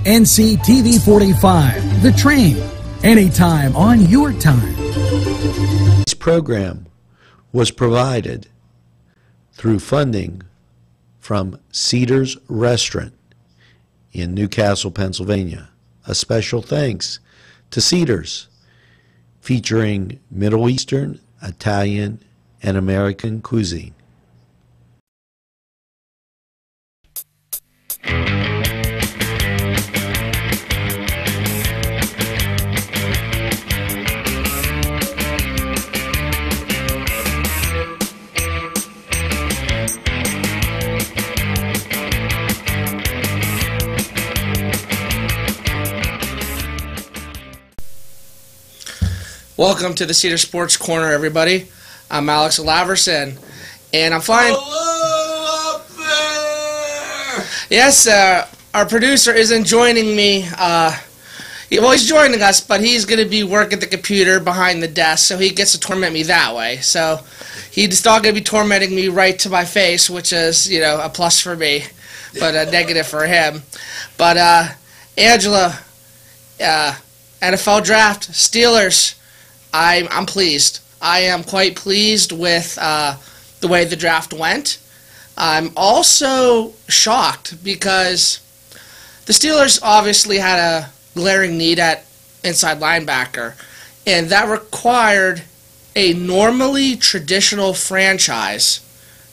NCTV45, The Train, anytime on your time. This program was provided through funding from Cedars Restaurant in Newcastle, Pennsylvania. A special thanks to Cedars, featuring Middle Eastern, Italian, and American cuisine. Welcome to the Cedars Sports Corner, everybody. I'm Alex Laverson, and I'm flying. Hello up there! Yes, our producer isn't joining me. He's joining us, but he's going to be working the computer behind the desk, so he gets to torment me that way. So he's not going to be tormenting me right to my face, which is, a plus for me, but a negative for him. But Angela, NFL draft, Steelers. I'm pleased. I am quite pleased with the way the draft went. I'm also shocked because the Steelers obviously had a glaring need at inside linebacker, and that required a normally traditional franchise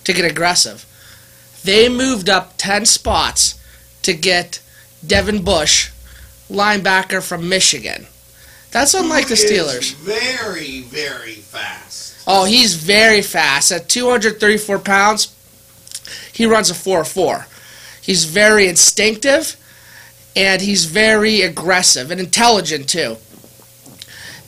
to get aggressive. They moved up 10 spots to get Devin Bush, linebacker from Michigan. That's unlike the Steelers. Very, very fast. Oh, he's very fast. At 234 pounds, he runs a 4.4. He's very instinctive, and he's very aggressive and intelligent, too.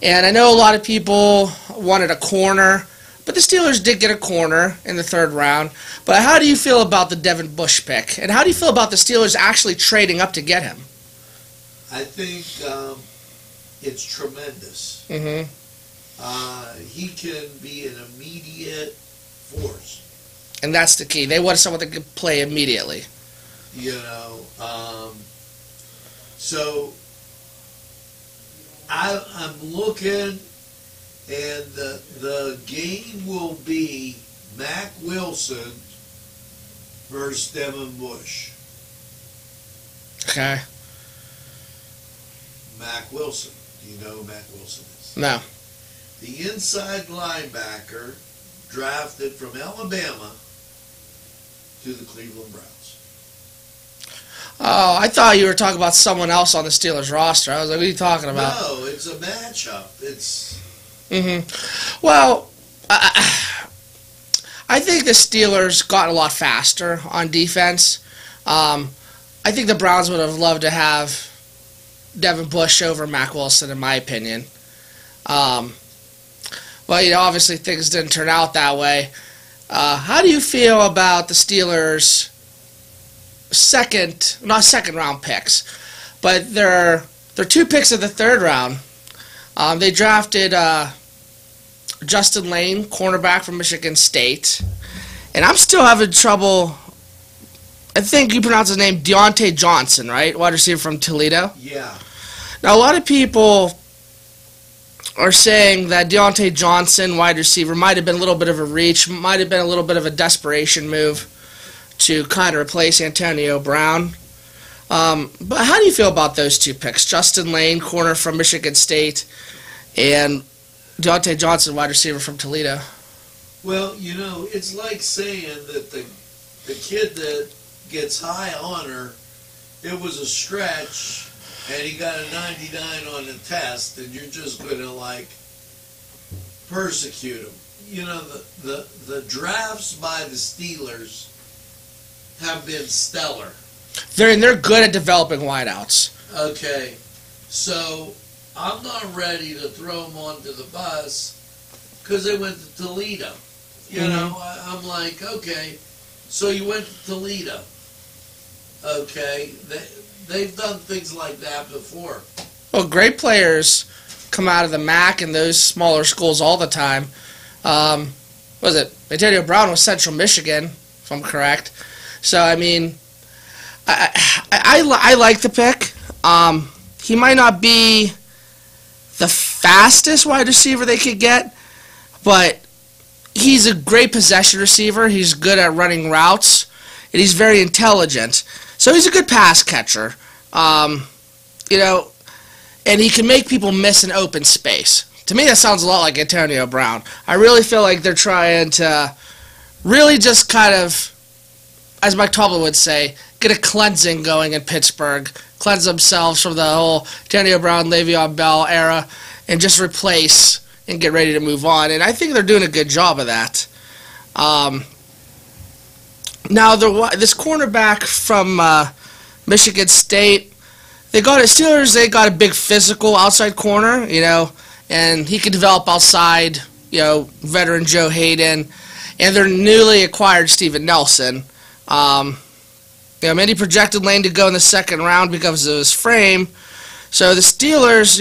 And I know a lot of people wanted a corner, but the Steelers did get a corner in the third round. But how do you feel about the Devin Bush pick? And how do you feel about the Steelers actually trading up to get him? I think it's tremendous. Mm-hmm. He can be an immediate force. And that's the key. They wanted someone that could play immediately. So I'm looking, and the game will be Mack Wilson versus Devin Bush. Okay. Mack Wilson. Do you know who Mack Wilson is? No. The inside linebacker drafted from Alabama to the Cleveland Browns. Oh, I thought you were talking about someone else on the Steelers roster. I was like, what are you talking about? No, it's a matchup. It's... Mm-hmm. Well, I think the Steelers got a lot faster on defense. I think the Browns would have loved to have Devin Bush over Mack Wilson, in my opinion. Well, obviously things didn't turn out that way. How do you feel about the Steelers' not second round picks, but they're two picks of the third round? They drafted Justin Lane, cornerback from Michigan State, and I'm still having trouble. I think you pronounce his name Deontay Johnson, right? Wide receiver from Toledo. Yeah. Now, a lot of people are saying that Deontay Johnson, wide receiver, might have been a little bit of a reach, might have been a little bit of a desperation move to kind of replace Antonio Brown. But how do you feel about those two picks? Justin Lane, corner from Michigan State, and Deontay Johnson, wide receiver from Toledo. Well, it's like saying that the kid that gets high honor, it was a stretch, and he got a 99 on the test, and you're just going to, persecute him. The drafts by the Steelers have been stellar. They're good at developing wideouts. Okay, so I'm not ready to throw them onto the bus because they went to Toledo. I'm like, okay, so you went to Toledo. Okay, they've done things like that before. Well, great players come out of the MAC and those smaller schools all the time. Was it Antonio Brown was Central Michigan, if I'm correct? So I mean, I like the pick. He might not be the fastest wide receiver they could get, but he's a great possession receiver. He's good at running routes, and he's very intelligent. So he's a good pass catcher. And he can make people miss an open space. To me, that sounds a lot like Antonio Brown. I really feel like they're trying to really just kind of, as Mike Tomlin would say, get a cleansing going in Pittsburgh, cleanse themselves from the whole Antonio Brown, Le'Veon Bell era, and just replace and get ready to move on. And I think they're doing a good job of that. Now, this cornerback from Michigan State, they got a big physical outside corner, and he can develop outside, veteran Joe Hayden, and their newly acquired Steven Nelson. Many projected Lane to go in the second round because of his frame. So the Steelers,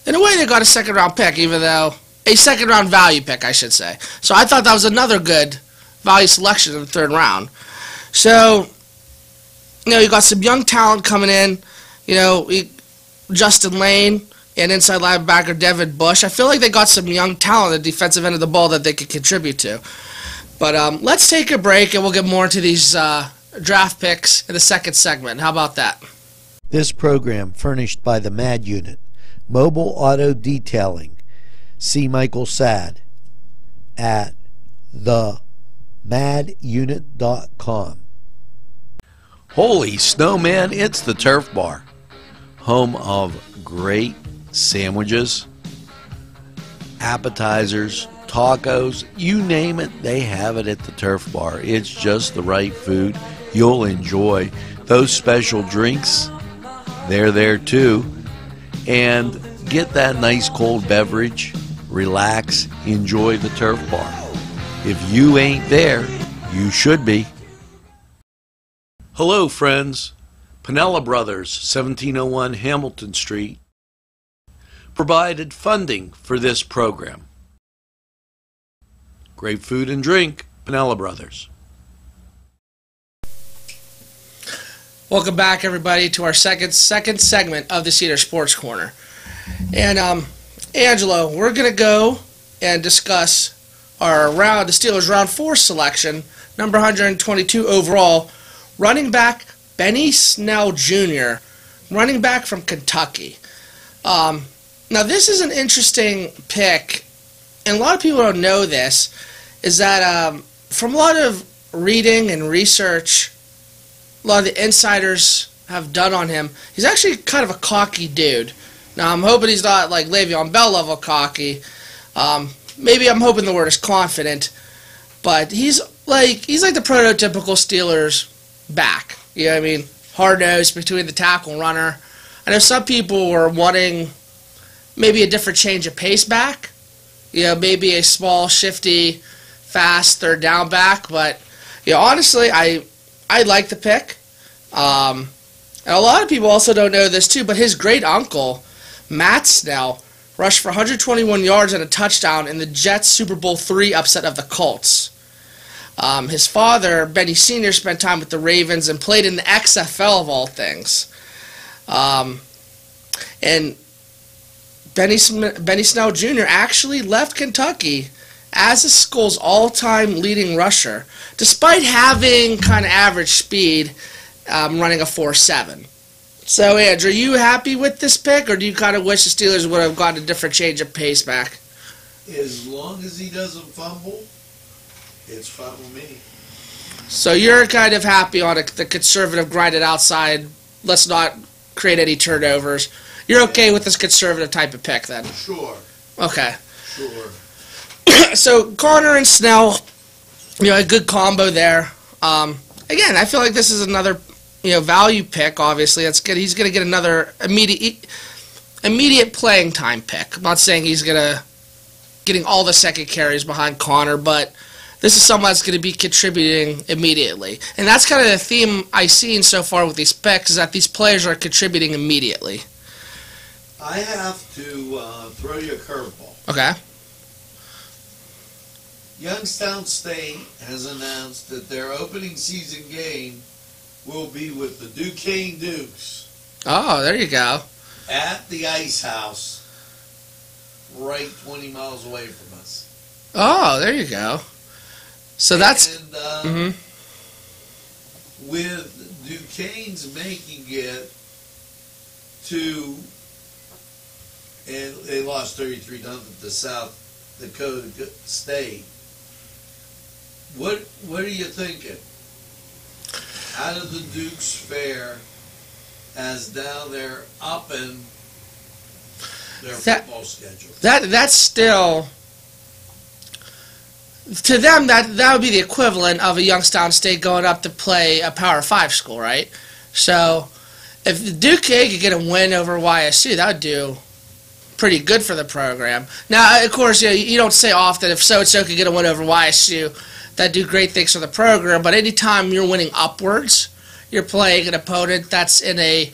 in a way they got a second round pick, a second round value pick, I should say. So I thought that was another good value selection in the third round. So, you got some young talent coming in, Justin Lane and inside linebacker Devin Bush. I feel like they got some young talent at the defensive end of the ball that they could contribute to. But let's take a break and we'll get more into these draft picks in the second segment. How about that? This program furnished by the MAD Unit, Mobile Auto Detailing. See Michael Sad at themadunit.com. Holy snowman, it's the Turf Bar, home of great sandwiches, appetizers, tacos, you name it, they have it at the Turf Bar. It's just the right food. You'll enjoy those special drinks. They're there too. And get that nice cold beverage, relax, enjoy the Turf Bar. If you ain't there, you should be. Hello, friends. Pinella Brothers, 1701 Hamilton Street, provided funding for this program. Great food and drink, Pinella Brothers. Welcome back, everybody, to our second segment of the Cedars Sports Corner. And Angelo, we're going to go and discuss the Steelers round 4 selection, number 122 overall, running back Benny Snell Jr., running back from Kentucky. Now, this is an interesting pick, and a lot of people don't know this, is that from a lot of reading and research, a lot of the insiders have done on him, he's actually kind of a cocky dude. Now, I'm hoping he's not like Le'Veon Bell level cocky. Maybe I'm hoping the word is confident, but he's like the prototypical Steelers back. You know what I mean? Hard-nosed between the tackle and runner. I know some people were wanting maybe a different change of pace back. Maybe a small, shifty, fast third down back. But, honestly, I like the pick. And a lot of people also don't know this too, but his great uncle, Matt Snell, rushed for 121 yards and a touchdown in the Jets' Super Bowl III upset of the Colts. His father, Benny Sr., spent time with the Ravens and played in the XFL of all things. And Benny Snell Jr. actually left Kentucky as the school's all-time leading rusher, despite having kind of average speed, running a 4.7. So, Andrew, are you happy with this pick, or do you kind of wish the Steelers would have gotten a different change of pace back? As long as he doesn't fumble, it's fine with me. So you're kind of happy on the conservative grinded outside, let's not create any turnovers. You're okay with this conservative type of pick then? Sure. Okay. Sure. So Connor and Snell, a good combo there. Again, I feel like this is another value pick. Obviously, that's good. He's going to get another immediate playing time pick. I'm not saying he's getting all the second carries behind Connor, but this is someone that's going to be contributing immediately. And that's kind of the theme I've seen so far with these picks, is that these players are contributing immediately. I have to throw you a curveball. Okay. Youngstown State has announced that their opening season game will be with the Duquesne Dukes Oh, there you go. at the ice house, right 20 miles away from us. Oh, there you go. So that's... And Mm-hmm. with Duquesne's making it to, and they lost 33-0 to South Dakota State. What are you thinking? How did the Dukes fare as down there upping their football schedule? That's still, to them, that would be the equivalent of a Youngstown State going up to play a Power 5 school, right? So if Duquesne could get a win over YSU, that would do pretty good for the program. Now, of course, you don't say often if so-and-so could get a win over YSU, that do great things for the program, but anytime you're winning upwards, you're playing an opponent that's in a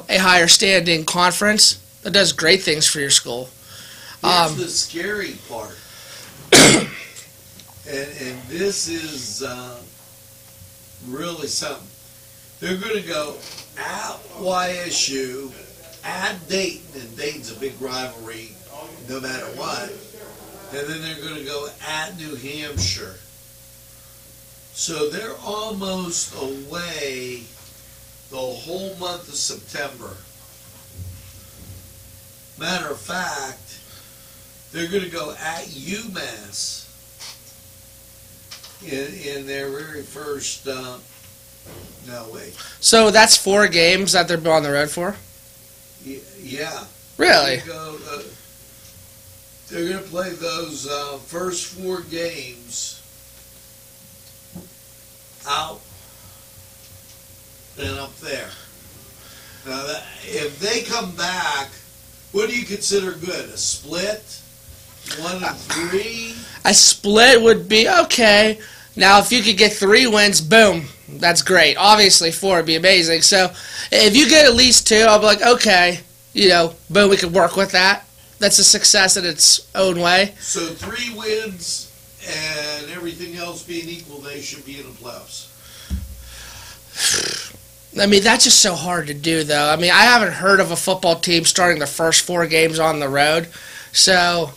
higher standing conference, that does great things for your school. Here's the scary part. and this is really something. They're going to go at YSU, at Dayton, and Dayton's a big rivalry no matter what. And then they're going to go at New Hampshire. So they're almost away the whole month of September. Matter of fact, they're going to go at UMass in their very first, no, wait. So that's 4 games that they're on the road for? Yeah. Really? They're going to play those first 4 games out and up there. Now, if they come back, what do you consider good? A split? 1 and 3? A split would be okay. Now, if you could get 3 wins, boom, that's great. Obviously, 4 would be amazing. So, if you get at least 2, I'll be like, okay, boom, we could work with that. That's a success in its own way. So 3 wins and everything else being equal, they should be in the playoffs. I mean, that's just so hard to do, though. I mean, I haven't heard of a football team starting the first 4 games on the road. So,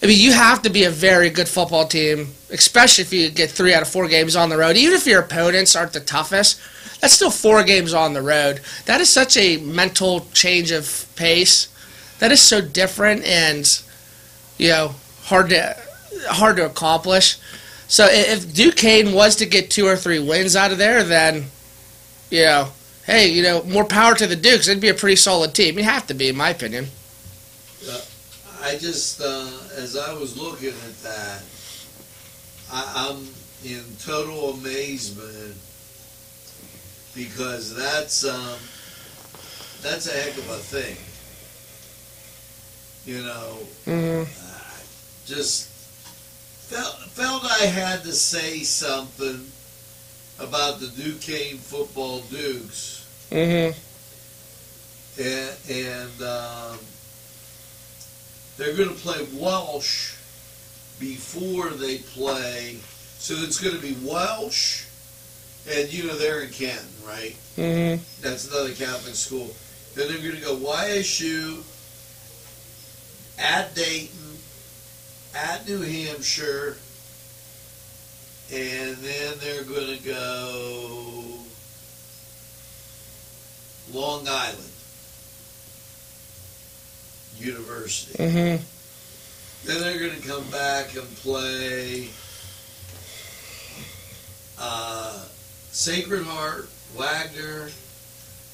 I mean, you have to be a very good football team, especially if you get 3 out of 4 games on the road. Even if your opponents aren't the toughest, that's still 4 games on the road. That is such a mental change of pace. That is so different and, hard to accomplish. So if Duquesne was to get 2 or 3 wins out of there, then, hey, more power to the Dukes. It'd be a pretty solid team. You have to be, in my opinion. I just, as I was looking at that, I'm in total amazement because that's a heck of a thing. Just felt I had to say something about the Duquesne football Dukes. Mm-hmm. And they're going to play Welsh before they play. So it's going to be Welsh, and they're in Canton, right? Mm-hmm. That's another Catholic school. Then they're going to go YSU, at Dayton, at New Hampshire, and then they're going to go Long Island University. Mm-hmm. Then they're going to come back and play Sacred Heart, Wagner,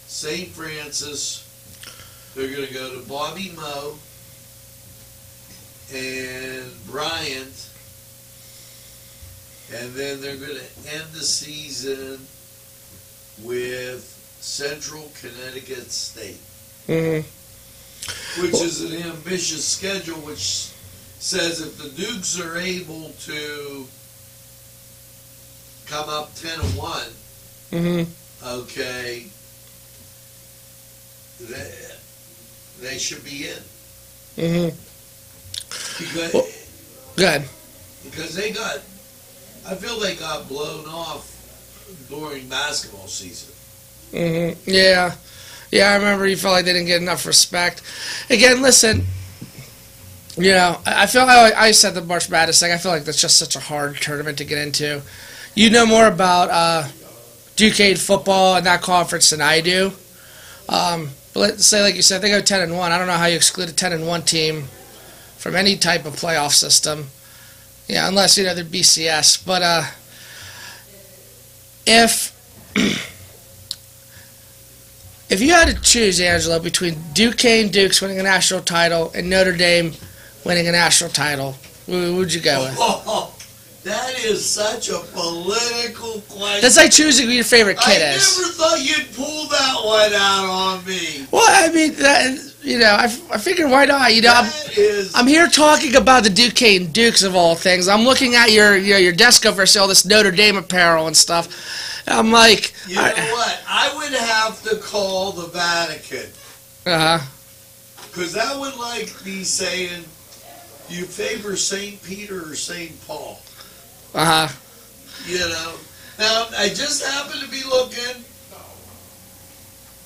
St. Francis. They're going to go to Bobby Moe and Bryant, and then they're going to end the season with Central Connecticut State, which is an ambitious schedule, which says if the Dukes are able to come up 10-1, okay, they should be in. Because I feel they got blown off during basketball season. Yeah. Yeah, I remember you felt like they didn't get enough respect. Again, listen, I feel like I said the March Madness thing. I feel like that's just such a hard tournament to get into. You know more about Duquesne football and that conference than I do. But let's say, like you said, they go 10-1. I don't know how you exclude a 10-1 team from any type of playoff system. Yeah, unless they're BCS. But if you had to choose, Angelo, between Duquesne Dukes winning a national title and Notre Dame winning a national title, who would you go with? Oh, that is such a political question. That's like choosing who your favorite kid is. I never thought you'd pull that one out on me. Well, I mean, I figured why not? I'm here talking about the Duquesne Dukes of all things. I'm looking at your desk over there, all this Notre Dame apparel and stuff. And I'm like, you know what? I would have to call the Vatican. Because that would like me saying, you favor St. Peter or St. Paul. Now, I just happen to be looking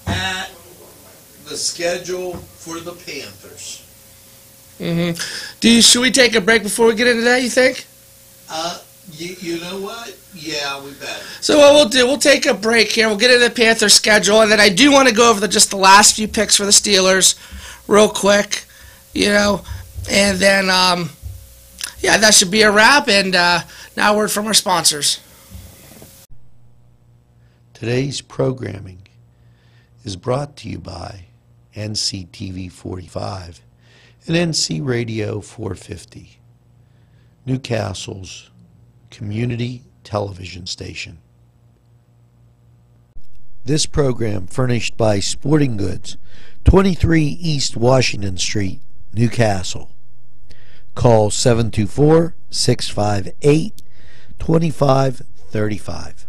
at the schedule for the Panthers. Should we take a break before we get into that, you think? You know what? Yeah, we better. So what we'll do, we'll take a break here. We'll get into the Panthers schedule, and then I do want to go over just the last few picks for the Steelers real quick, and then, that should be a wrap, and now a word from our sponsors. Today's programming is brought to you by NCTV45 and NC Radio 450, Newcastle's community television station. This program furnished by Sporting Goods, 23 East Washington Street, Newcastle. Call 724-658-2535.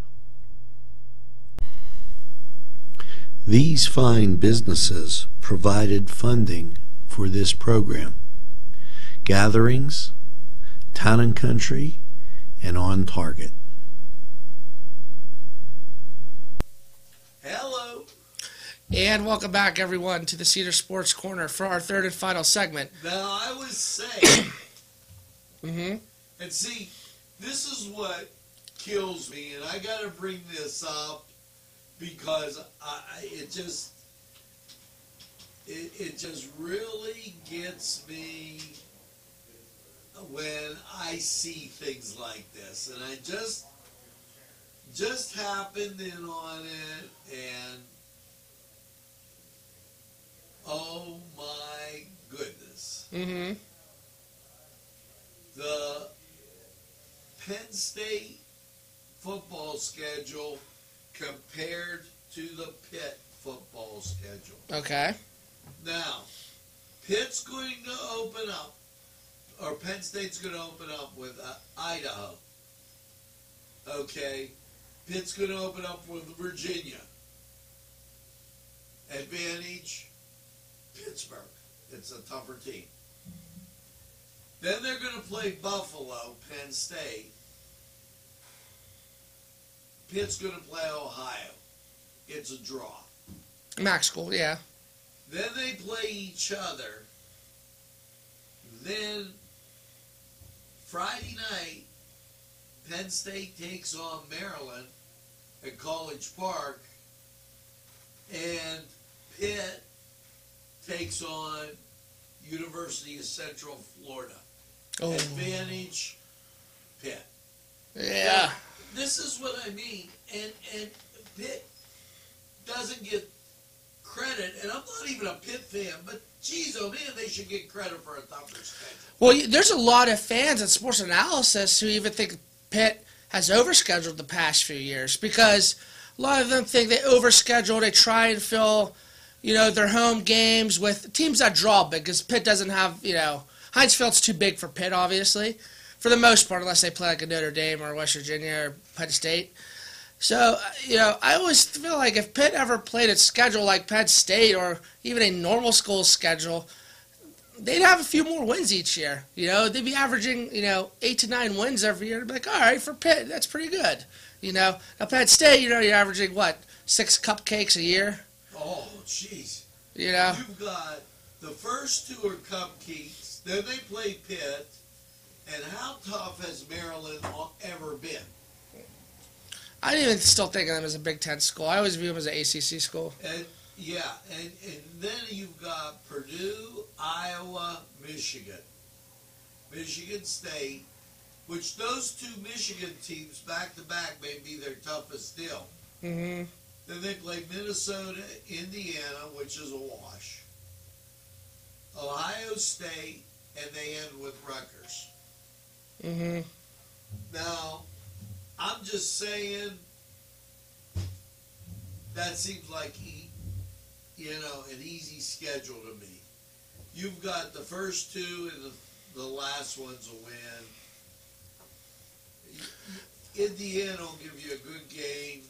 These fine businesses provided funding for this program. Gatherings, Town and Country, and On Target. Hello. And welcome back, everyone, to the Cedars Sports Corner for our third and final segment. Now, I was saying, Mm-hmm. and see, this is what kills me, and I got to bring this up because it just really gets me when I see things like this, and I just happened in on it, and oh my goodness. Mm-hmm. The Penn State football schedule compared to the Pitt football schedule. Okay. Now, Pitt's going to open up, or Penn State's going to open up with Idaho. Okay. Pitt's going to open up with Virginia. Advantage, Pittsburgh. It's a tougher team. Then they're going to play Buffalo, Penn State. Pitt's going to play Ohio. It's a draw. Max school, yeah. Then they play each other. Then Friday night, Penn State takes on Maryland at College Park, and Pitt takes on University of Central Florida. Oh. Advantage, Pitt. Yeah. Now, this is what I mean, and Pitt doesn't get credit, and I'm not even a Pitt fan, but geez, oh man, they should get credit for a tougher schedule. Well, there's a lot of fans at Sports Analysis who even think Pitt has overscheduled the past few years because a lot of them think they overschedule. They try and fill, their home games with teams that draw big because Pitt doesn't have, Heinz Field's too big for Pitt, obviously, for the most part, unless they play like a Notre Dame or West Virginia or Penn State. So, I always feel like if Pitt ever played its schedule like Penn State or even a normal school schedule, they'd have a few more wins each year. They'd be averaging, 8 to 9 wins every year. They'd be like, all right, for Pitt, that's pretty good. Now Penn State, you're averaging, 6 cupcakes a year? Oh, jeez. You know? You've got the first two are cupcakes, then they play Pitt, and how tough has Maryland ever been? I even still think of them as a Big Ten school. I always view them as an ACC school. And yeah, and then you've got Purdue, Iowa, Michigan, Michigan State, which those two Michigan teams back to back may be their toughest deal. Mm-hmm. Then they play Minnesota, Indiana, which is a wash, Ohio State, and they end with Rutgers. Mm-hmm. Now, I'm just saying that seems like an easy schedule to me. You've got the first two and the last one's a win. Indiana will give you a good game.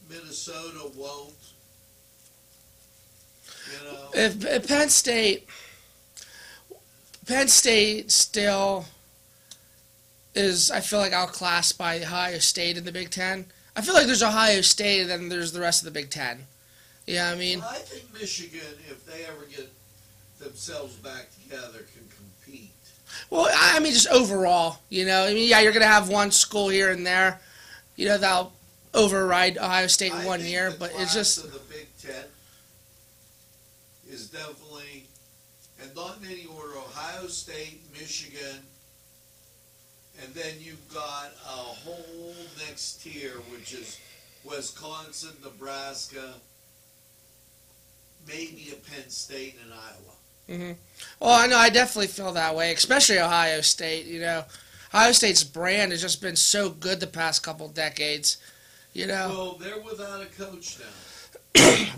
Minnesota won't. You know. If Penn State still is, I feel like, outclassed by Ohio State in the Big Ten. I feel like there's Ohio State and then there's the rest of the Big Ten. Yeah, I mean. I think Michigan, if they ever get themselves back together, can compete. Well, I mean, just overall, you know. I mean, yeah, you're going to have one school here and there, you know, that'll override Ohio State in 1 year, but it's just. The Big Ten is definitely, and not in any order, Ohio State, Michigan, and then you've got a whole next tier, which is Wisconsin, Nebraska, maybe a Penn State and Iowa. Mm-hmm. Well, I know, I definitely feel that way, especially Ohio State. You know, Ohio State's brand has just been so good the past couple decades. You know. Well, they're without a coach now.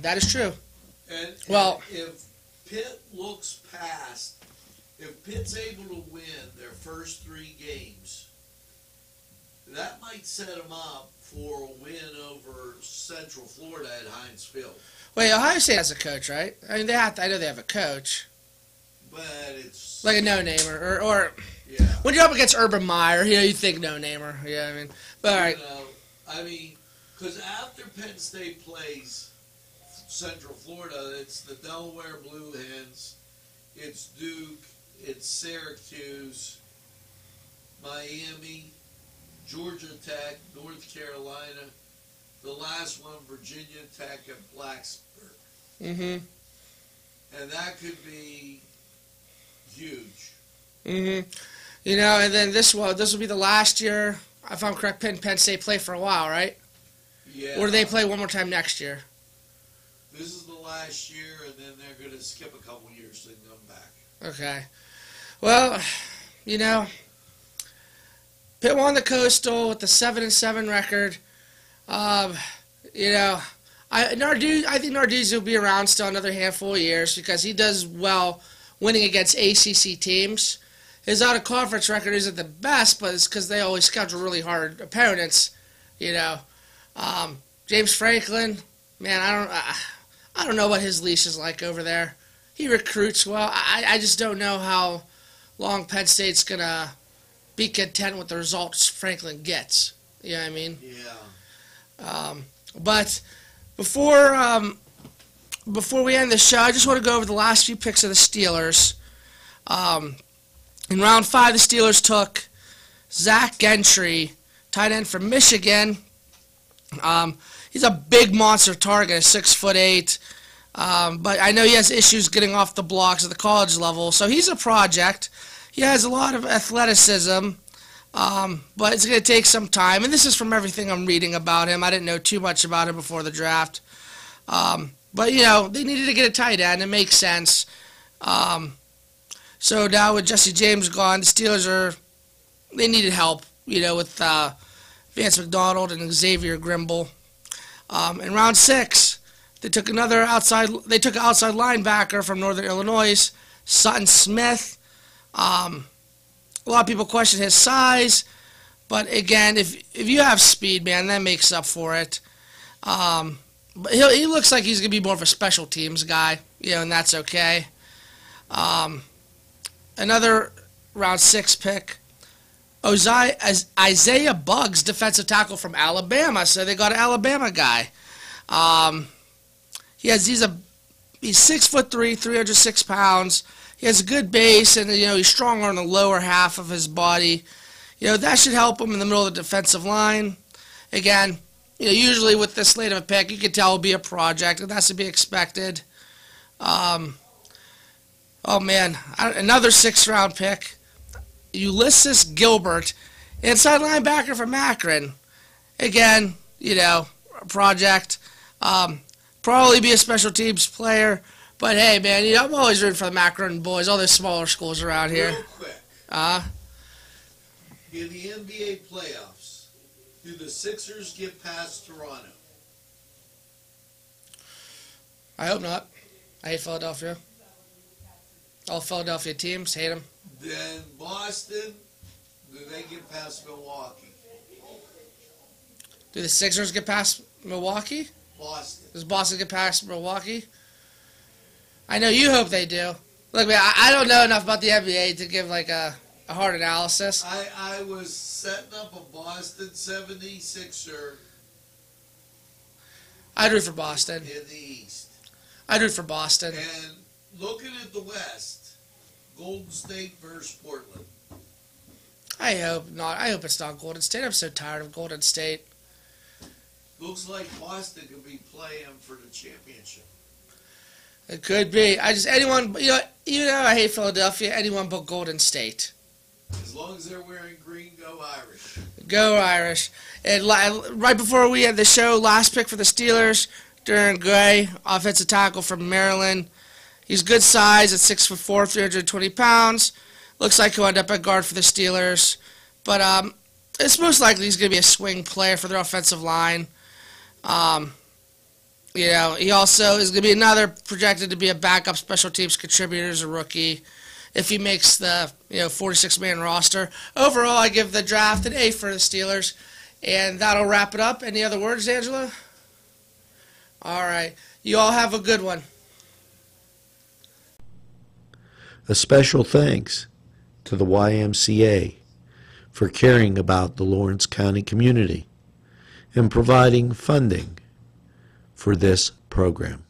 That is true. And well, if Pitt looks past, if Pitt's able to win their first 3 games, that might set them up for a win over Central Florida at Heinz Field. Wait, Ohio State has a coach, right? I mean, I know they have a coach. But it's like a no-namer, or yeah. When you're up against Urban Meyer, you know, you think no-namer. Yeah, I mean, but all right. You know, I mean, because after Penn State plays Central Florida, it's the Delaware Blue Hens, it's Duke, it's Syracuse, Miami, Georgia Tech, North Carolina, the last one, Virginia Tech, and Blacksburg. Mm-hmm. And that could be huge. Mm-hmm. You know, and then this will be the last year, if I'm correct, Penn State play for a while, right? Yeah. Or do they play one more time next year? This is the last year, and then they're going to skip a couple years and come back. Okay. Well, you know, Pitt won the Coastal with the 7-7 record. You know, I think Narduzzi will be around still another handful of years because he does well winning against ACC teams. His out-of-conference record isn't the best, but it's because they always schedule really hard opponents. You know, James Franklin, man, I don't know what his leash is like over there. He recruits well. I just don't know how long Penn State's gonna be content with the results Franklin gets. You know what I mean? Yeah. But before we end the show, I just want to go over the last few picks of the Steelers. In round 5, the Steelers took Zach Gentry, tight end from Michigan. He's a big monster target, 6'8". But I know he has issues getting off the blocks at the college level, so he's a project. He has a lot of athleticism, but it's going to take some time. And this is from everything I'm reading about him. I didn't know too much about him before the draft. But, you know, they needed to get a tight end. It makes sense. So now with Jesse James gone, the Steelers they needed help, you know, with Vance McDonald and Xavier Grimble. In round 6, they took an outside linebacker from Northern Illinois, Sutton Smith. A lot of people question his size, but again, if you have speed, man, that makes up for it. But he looks like he's gonna be more of a special teams guy, you know, and that's okay. Another round 6 pick, Isaiah Buggs, defensive tackle from Alabama. So they got an Alabama guy. He's 6'3", 306 pounds. He has a good base, and he's stronger on the lower half of his body. That should help him in the middle of the defensive line. Again, usually with this late of a pick, you can tell it'll be a project, and that's to be expected. Oh man, another 6th-round pick, Ulysses Gilbert, inside linebacker from Akron. Again, a project. Probably be a special teams player, but hey, man, I'm always rooting for the Akron boys, all those smaller schools around here. Real quick. In the NBA playoffs, do the Sixers get past Toronto? I hope not. I hate Philadelphia. All Philadelphia teams hate them. Then Boston, do they get past Milwaukee? Do the Sixers get past Milwaukee? Boston. Does Boston get past Milwaukee? I know you hope they do. Look, man, I don't know enough about the NBA to give like a hard analysis. I was setting up a Boston 76er I'd root for Boston. in the East. I'd root for Boston. And looking at the West, Golden State versus Portland. I hope not. I hope it's not Golden State. I'm so tired of Golden State. Looks like Boston could be playing for the championship. It could be. Anyone, I hate Philadelphia. Anyone but Golden State. As long as they're wearing green, go Irish. Go Irish. And right before we had the show, last pick for the Steelers, Darren Gray, offensive tackle from Maryland. He's good size at 6'4", 320 pounds. Looks like he'll end up at guard for the Steelers. But it's most likely he's going to be a swing player for their offensive line. He also is going to be another projected to be a backup special teams contributor as a rookie if he makes the 46-man roster. Overall, I give the draft an A for the Steelers, and that'll wrap it up. Any other words, Angela? All right. You all have a good one. A special thanks to the YMCA for caring about the Lawrence County community and providing funding for this program.